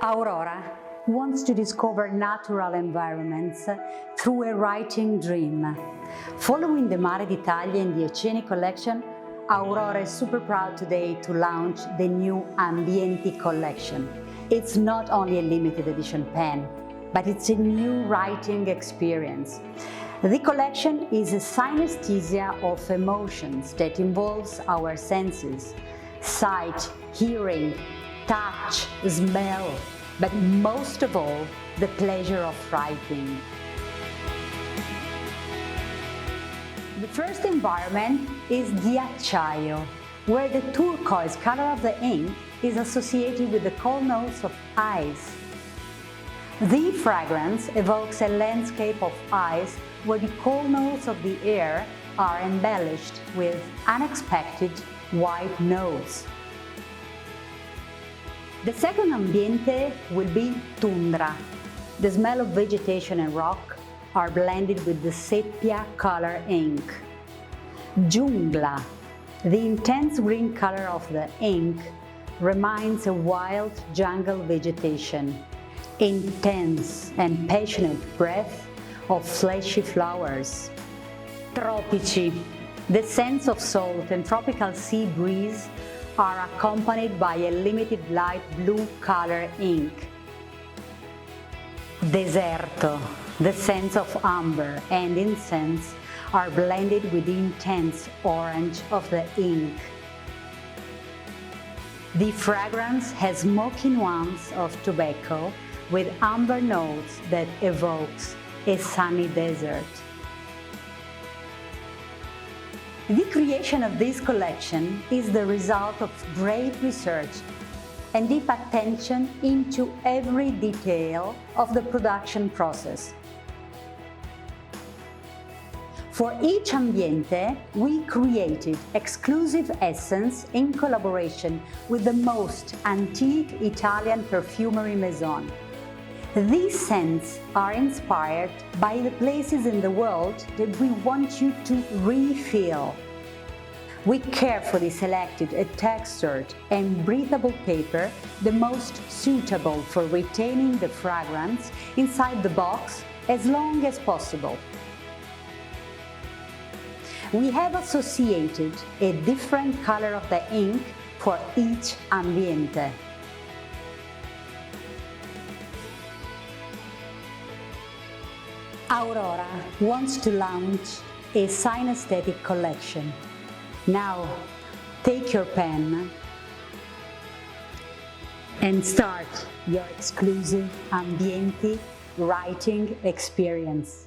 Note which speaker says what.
Speaker 1: Aurora wants to discover natural environments through a writing dream. Following the Mare d'Italia and the Oceani collection, Aurora is super proud today to launch the new Ambienti collection. It's not only a limited edition pen, but it's a new writing experience. The collection is a synesthesia of emotions that involves our senses: sight, hearing, touch, smell, but most of all, the pleasure of writing. The first environment is ghiacciaio, where the turquoise color of the ink is associated with the cold notes of ice. The fragrance evokes a landscape of ice where the cold notes of the air are embellished with unexpected white notes. The second ambiente will be tundra. The smell of vegetation and rock are blended with the sepia color ink. Giungla. The intense green color of the ink reminds a wild jungle vegetation. Intense and passionate breath of fleshy flowers. Tropici. The sense of salt and tropical sea breeze are accompanied by a limited light blue color ink. Deserto. The scents of amber and incense are blended with the intense orange of the ink. The fragrance has smoky nuance of tobacco with amber notes that evokes a sunny desert. The creation of this collection is the result of great research and deep attention into every detail of the production process. For each ambiente, we created exclusive essence in collaboration with the most antique Italian perfumery maison. These scents are inspired by the places in the world that we want you to refill. We carefully selected a textured and breathable paper, the most suitable for retaining the fragrance inside the box as long as possible. We have associated a different color of the ink for each ambiente. Aurora wants to launch a synesthetic collection. Now, take your pen and start your exclusive Ambienti writing experience.